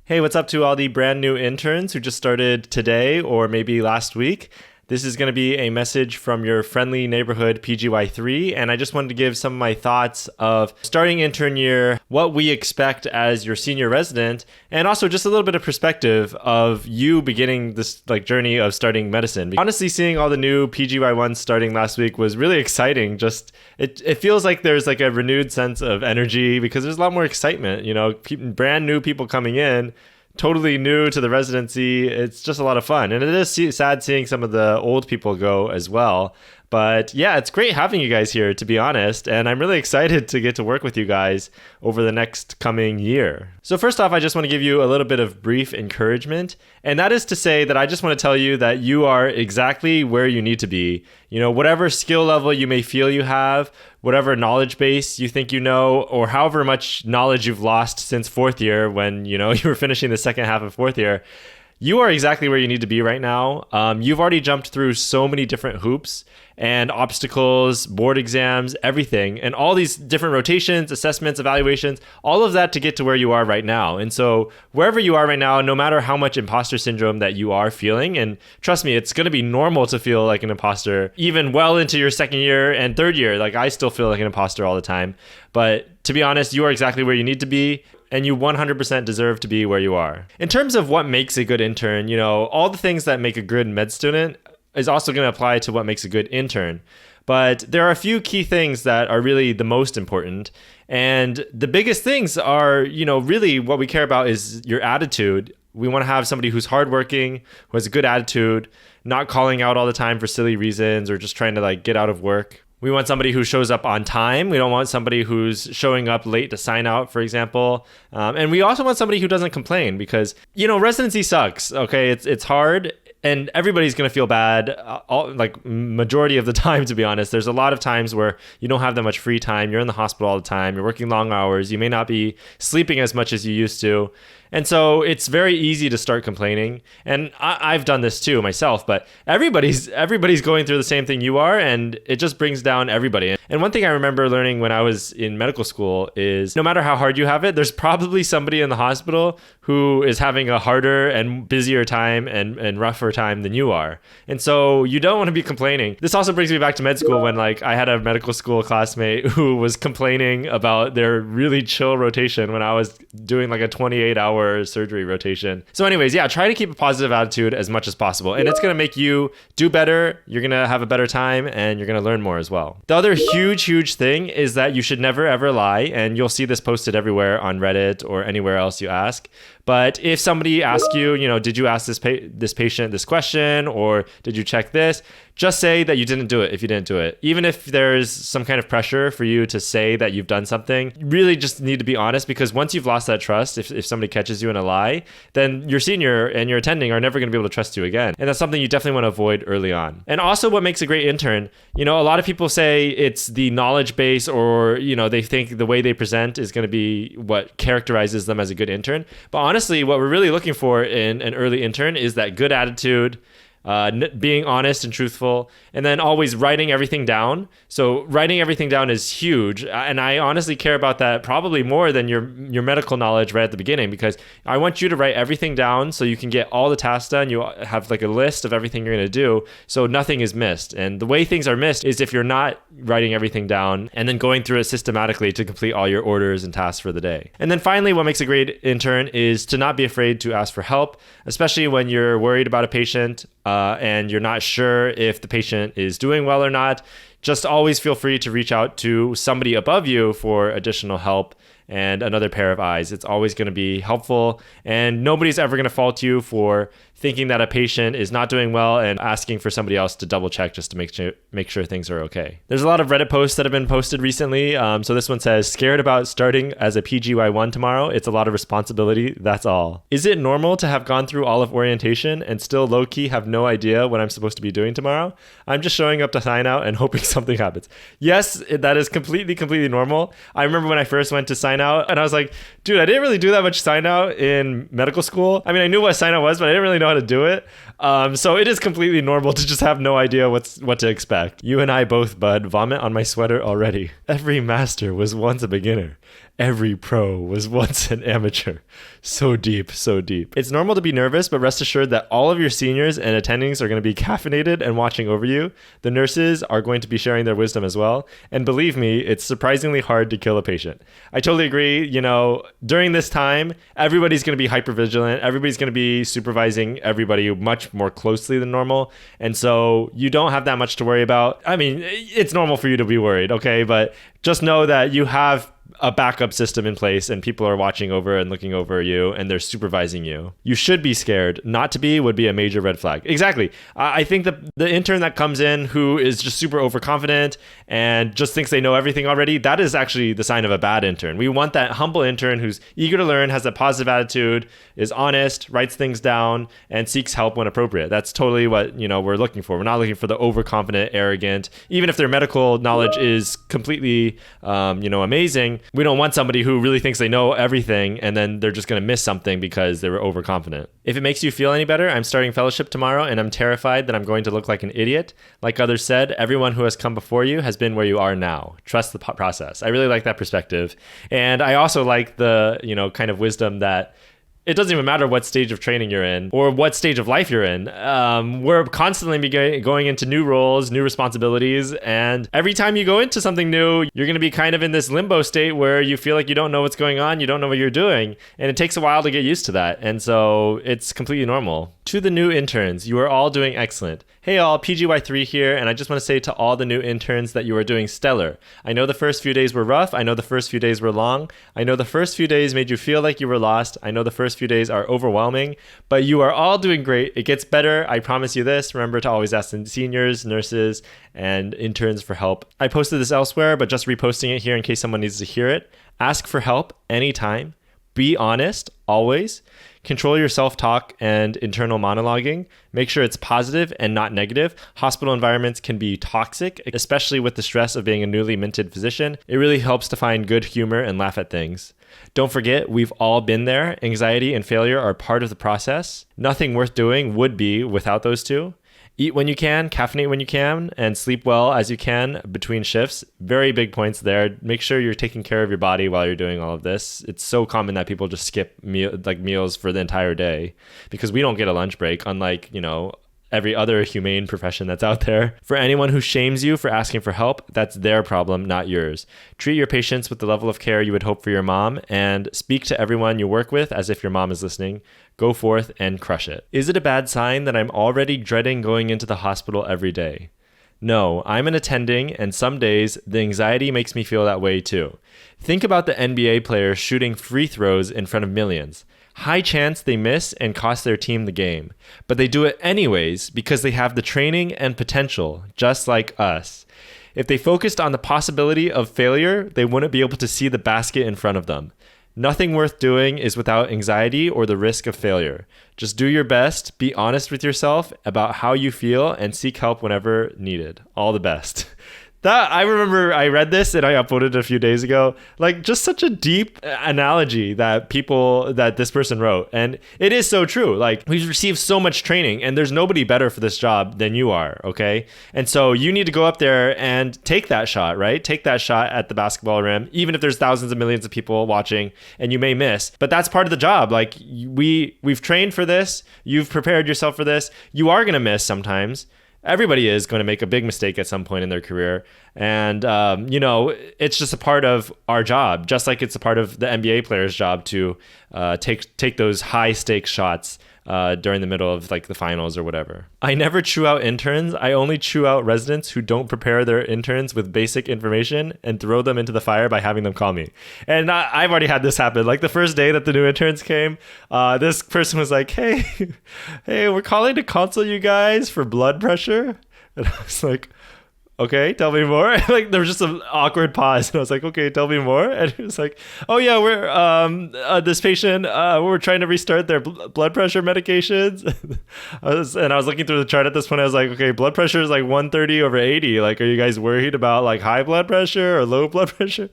Hey, what's up to all the brand new interns who just started today or maybe last week? This is going to be a message from your friendly neighborhood PGY3, and I just wanted to give some of my thoughts of starting intern year, what we expect as your senior resident, and also just a little bit of perspective of you beginning this journey of starting medicine. Honestly, seeing all the new PGY1s starting last week was really exciting. Just it feels like there's like a renewed sense of energy because there's a lot more excitement. Brand new people coming in, totally new to the residency. It's just a lot of fun. And it is sad seeing some of the old people go as well. But yeah, it's great having you guys here, to be honest. And I'm really excited to get to work with you guys over the next coming year. So first off, I just want to give you a little bit of brief encouragement. And that is to say that I just want to tell you that you are exactly where you need to be. Whatever skill level you may feel you have, whatever knowledge base you think you know, or however much knowledge you've lost since fourth year when, you were finishing the second half of fourth year, you are exactly where you need to be right now. You've already jumped through so many different hoops and obstacles, board exams, everything, and all these different rotations, assessments, evaluations, all of that to get to where you are right now. And so wherever you are right now, no matter how much imposter syndrome that you are feeling, and trust me, it's going to be normal to feel like an imposter, even well into your second year and third year. Like I still feel like an imposter all the time. But to be honest, you are exactly where you need to be. And you 100% deserve to be where you are. In terms of what makes a good intern, all the things that make a good med student is also going to apply to what makes a good intern. But there are a few key things that are really the most important. And the biggest things are, really what we care about is your attitude. We want to have somebody who's hardworking, who has a good attitude, not calling out all the time for silly reasons or just trying to get out of work. We want somebody who shows up on time. We don't want somebody who's showing up late to sign out, for example. And we also want somebody who doesn't complain because, residency sucks. Okay, it's hard and everybody's going to feel bad, majority of the time, to be honest. There's a lot of times where you don't have that much free time. You're in the hospital all the time. You're working long hours. You may not be sleeping as much as you used to. And so it's very easy to start complaining. And I've done this too myself, but everybody's going through the same thing you are, and it just brings down everybody. And one thing I remember learning when I was in medical school is no matter how hard you have it, there's probably somebody in the hospital who is having a harder and busier time and rougher time than you are. And so you don't want to be complaining. This also brings me back to med school when I had a medical school classmate who was complaining about their really chill rotation when I was doing a 28-hour surgery rotation. So anyways, yeah, try to keep a positive attitude as much as possible. And it's going to make you do better. You're going to have a better time and you're going to learn more as well. The other huge thing is that you should never ever lie. And you'll see this posted everywhere on Reddit or anywhere else you ask. But if somebody asks you, did you ask this patient this question or did you check this? Just say that you didn't do it if you didn't do it. Even if there's some kind of pressure for you to say that you've done something, you really just need to be honest because once you've lost that trust, if somebody catches you in a lie, then your senior and your attending are never going to be able to trust you again. And that's something you definitely want to avoid early on. And also what makes a great intern, a lot of people say it's the knowledge base or, they think the way they present is going to be what characterizes them as a good intern. But honestly, what we're really looking for in an early intern is that good attitude, being honest and truthful, and then always writing everything down. So writing everything down is huge. And I honestly care about that probably more than your medical knowledge right at the beginning, because I want you to write everything down so you can get all the tasks done. You have a list of everything you're going to do so nothing is missed. And the way things are missed is if you're not writing everything down and then going through it systematically to complete all your orders and tasks for the day. And then finally, what makes a great intern is to not be afraid to ask for help, especially when you're worried about a patient and you're not sure if the patient is doing well or not. Just always feel free to reach out to somebody above you for additional help and another pair of eyes. It's always going to be helpful, and nobody's ever going to fault you for thinking that a patient is not doing well and asking for somebody else to double check just to make sure things are okay. There's a lot of Reddit posts that have been posted recently. So this one says, scared about starting as a PGY1 tomorrow. It's a lot of responsibility. That's all. Is it normal to have gone through all of orientation and still low-key have no idea what I'm supposed to be doing tomorrow? I'm just showing up to sign out and hoping something happens. Yes, that is completely normal. I remember when I first went to sign out and I was like, dude, I didn't really do that much sign out in medical school. I mean, I knew what sign out was, but I didn't really know how to do it. So it is completely normal to just have no idea what to expect. You and I both, bud, vomit on my sweater already. Every master was once a beginner. Every pro was once an amateur. So deep, so deep. It's normal to be nervous, but rest assured that all of your seniors and attendings are going to be caffeinated and watching over you. The nurses are going to be sharing their wisdom as well. And believe me, it's surprisingly hard to kill a patient. I totally agree. During this time, everybody's going to be hypervigilant. Everybody's going to be supervising everybody much more closely than normal. And so you don't have that much to worry about. I mean, it's normal for you to be worried, okay? But just know that you have a backup system in place and people are watching over and looking over you and they're supervising you. You should be scared. Not to be would be a major red flag. Exactly. I think that the intern that comes in who is just super overconfident and just thinks they know everything already, that is actually the sign of a bad intern. We want that humble intern who's eager to learn, has a positive attitude, is honest, writes things down, and seeks help when appropriate. That's totally what, we're looking for. We're not looking for the overconfident, arrogant, even if their medical knowledge is completely, amazing. We don't want somebody who really thinks they know everything and then they're just going to miss something because they were overconfident. If it makes you feel any better, I'm starting fellowship tomorrow and I'm terrified that I'm going to look like an idiot. Like others said, everyone who has come before you has been where you are now. Trust the process. I really like that perspective. And I also like the, kind of wisdom that it doesn't even matter what stage of training you're in or what stage of life you're in. We're constantly going into new roles, new responsibilities. And every time you go into something new, you're going to be kind of in this limbo state where you feel like you don't know what's going on. You don't know what you're doing. And it takes a while to get used to that. And so it's completely normal. To the new interns, you are all doing excellent. Hey all, PGY3 here, and I just want to say to all the new interns that you are doing stellar. I know the first few days were rough. I know the first few days were long. I know the first few days made you feel like you were lost. I know the first few days are overwhelming, but you are all doing great. It gets better. I promise you this. Remember to always ask the seniors, nurses, and interns for help. I posted this elsewhere, but just reposting it here in case someone needs to hear it. Ask for help anytime. Be honest, always. Control your self-talk and internal monologuing. Make sure it's positive and not negative. Hospital environments can be toxic, especially with the stress of being a newly minted physician. It really helps to find good humor and laugh at things. Don't forget, we've all been there. Anxiety and failure are part of the process. Nothing worth doing would be without those two. Eat when you can, caffeinate when you can, and sleep well as you can between shifts. Very big points there. Make sure you're taking care of your body while you're doing all of this. It's so common that people just skip meals for the entire day because we don't get a lunch break, unlike, every other humane profession that's out there. For anyone who shames you for asking for help, that's their problem, not yours. Treat your patients with the level of care you would hope for your mom, and speak to everyone you work with as if your mom is listening. Go forth and crush it. Is it a bad sign that I'm already dreading going into the hospital every day? No, I'm an attending, and some days the anxiety makes me feel that way too. Think about the NBA players shooting free throws in front of millions. High chance they miss and cost their team the game, but they do it anyways because they have the training and potential, just like us. If they focused on the possibility of failure, they wouldn't be able to see the basket in front of them. Nothing worth doing is without anxiety or the risk of failure. Just do your best, be honest with yourself about how you feel, and seek help whenever needed. All the best. I remember I read this and I uploaded it a few days ago. Just such a deep analogy that this person wrote. And it is so true. We've received so much training and there's nobody better for this job than you are. Okay. And so you need to go up there and take that shot, right? Take that shot at the basketball rim, even if there's thousands of millions of people watching and you may miss, but that's part of the job. We've trained for this. You've prepared yourself for this. You are going to miss sometimes. Everybody is going to make a big mistake at some point in their career. And, it's just a part of our job, just like it's a part of the NBA player's job to take those high stakes shots during the middle of the finals or whatever. I never chew out interns. I only chew out residents who don't prepare their interns with basic information and throw them into the fire by having them call me. And I've already had this happen. The first day that the new interns came, this person was like, hey, we're calling to consult you guys for blood pressure. And I was like, okay, tell me more. There was just an awkward pause, and I was like, okay, tell me more. And he was like, oh yeah, we're this patient, we're trying to restart their blood pressure medications. I was looking through the chart at this point. I was like, okay, blood pressure is 130/80. Are you guys worried about high blood pressure or low blood pressure?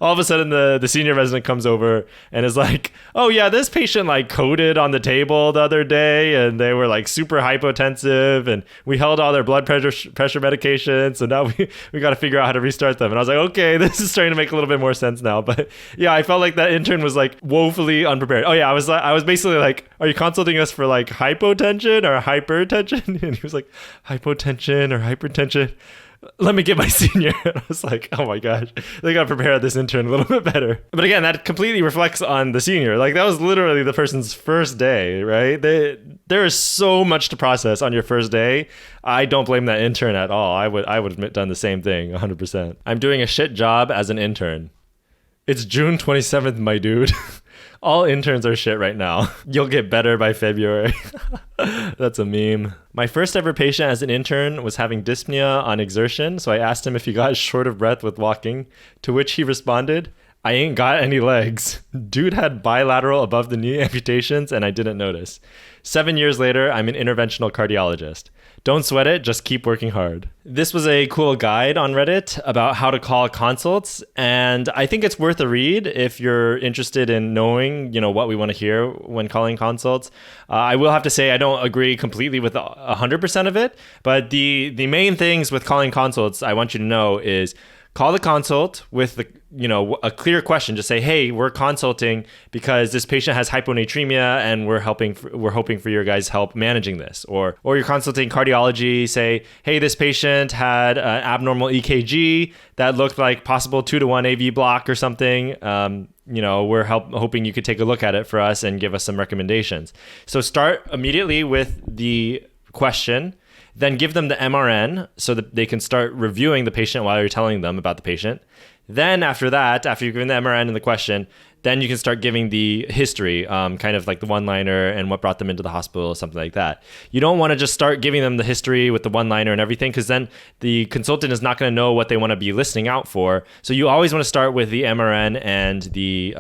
All of a sudden, the senior resident comes over and is like, oh yeah, this patient coded on the table the other day, and they were super hypotensive, and we held all their blood pressure medications. So now we got to figure out how to restart them. And I was like, okay, this is starting to make a little bit more sense now. But yeah, I felt like that intern was like woefully unprepared. Oh yeah, I was basically like, are you consulting us for like hypotension or hypertension? And he was like, hypotension or hypertension. Let me get my senior. And I was like, oh my gosh, they got to prepare this intern a little bit better. But again, that completely reflects on the senior. Like that was literally the person's first day, right? There is so much to process on your first day. I don't blame that intern at all. I would have done the same thing 100%. I'm doing a shit job as an intern. It's June 27th, my dude. All interns are shit right now. You'll get better by February. That's a meme. My first ever patient as an intern was having dyspnea on exertion, so I asked him if he got short of breath with walking, to which he responded, I ain't got any legs. Dude had bilateral above the knee amputations and I didn't notice. 7 years later, I'm an interventional cardiologist. Don't sweat it, just keep working hard. This was a cool guide on Reddit about how to call consults, and I think it's worth a read if you're interested in knowing, what we want to hear when calling consults. I will have to say I don't agree completely with 100% of it, but the main things with calling consults I want you to know is call the consult with a clear question. Just say, hey, we're consulting because this patient has hyponatremia and we're hoping for your guys' help managing this. Or you're consulting cardiology, say, hey, this patient had an abnormal EKG that looked like possible 2-to-1 AV block or something. We're hoping you could take a look at it for us and give us some recommendations. So start immediately with the question. Then give them the MRN so that they can start reviewing the patient while you're telling them about the patient. Then after that, after you've given the MRN and the question, then you can start giving the history, kind of like the one-liner and what brought them into the hospital, something like that. You don't want to just start giving them the history with the one-liner and everything, because then the consultant is not going to know what they want to be listening out for. So you always want to start with the MRN and the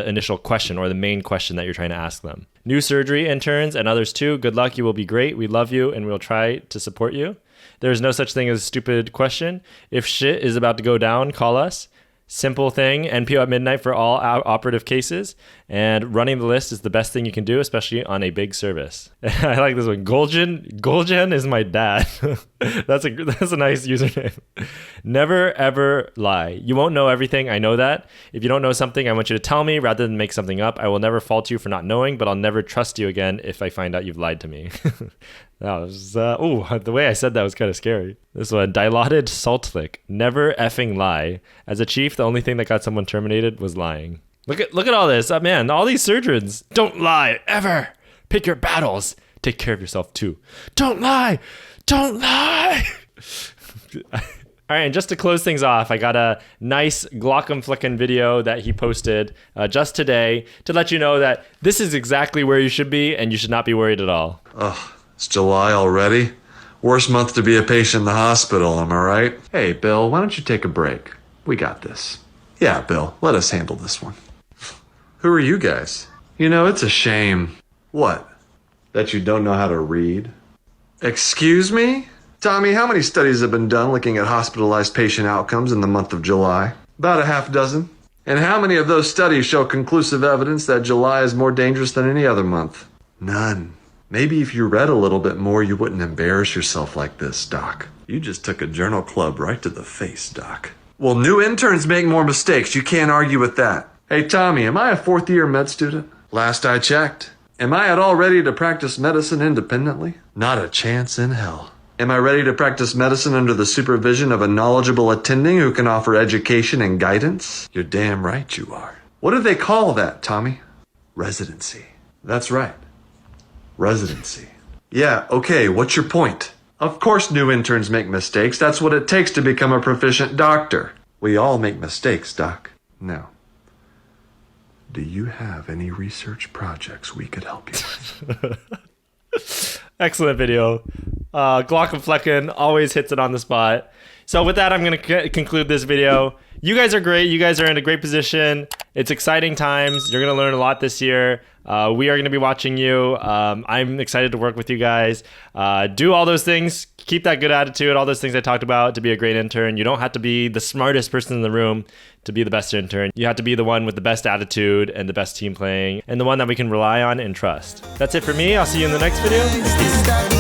initial question or the main question that you're trying to ask them. New surgery interns and others too, good luck. You will be great. We love you and we'll try to support you. There's no such thing as a stupid question. If shit is about to go down, call us. Simple thing, NPO at midnight for all operative cases. And running the list is the best thing you can do, especially on a big service. I like this one. Golgen is my dad. That's a nice username. Never ever lie. You won't know everything. I know that. If you don't know something, I want you to tell me rather than make something up. I will never fault you for not knowing, but I'll never trust you again if I find out you've lied to me. That was, the way I said that was kind of scary. This one, dilated salt lick. Never effing lie. As a chief, the only thing that got someone terminated was lying. Look at all this. Man, all these surgeons. Don't lie, ever. Pick your battles. Take care of yourself, too. Don't lie. Don't lie. All right, and just to close things off, I got a nice Glockenflecken video that he posted just today to let you know that this is exactly where you should be, and you should not be worried at all. Ugh. It's July already? Worst month to be a patient in the hospital, am I right? Hey, Bill, why don't you take a break? We got this. Yeah, Bill, let us handle this one. Who are you guys? It's a shame. What? That you don't know how to read? Excuse me? Tommy, how many studies have been done looking at hospitalized patient outcomes in the month of July? About a half dozen. And how many of those studies show conclusive evidence that July is more dangerous than any other month? None. Maybe if you read a little bit more, you wouldn't embarrass yourself like this, Doc. You just took a journal club right to the face, Doc. Well, new interns make more mistakes. You can't argue with that. Hey, Tommy, am I a fourth-year med student? Last I checked. Am I at all ready to practice medicine independently? Not a chance in hell. Am I ready to practice medicine under the supervision of a knowledgeable attending who can offer education and guidance? You're damn right you are. What do they call that, Tommy? Residency. That's right. Residency. Yeah, okay, what's your point? Of course new interns make mistakes. That's what it takes to become a proficient doctor. We all make mistakes, Doc. Now, do you have any research projects we could help you with? Excellent video. Glockenflecken always hits it on the spot. So with that, I'm going to conclude this video. You guys are great. You guys are in a great position. It's exciting times. You're going to learn a lot this year. We are going to be watching you. I'm excited to work with you guys. Do all those things. Keep that good attitude. All those things I talked about to be a great intern. You don't have to be the smartest person in the room to be the best intern. You have to be the one with the best attitude and the best team playing and the one that we can rely on and trust. That's it for me. I'll see you in the next video.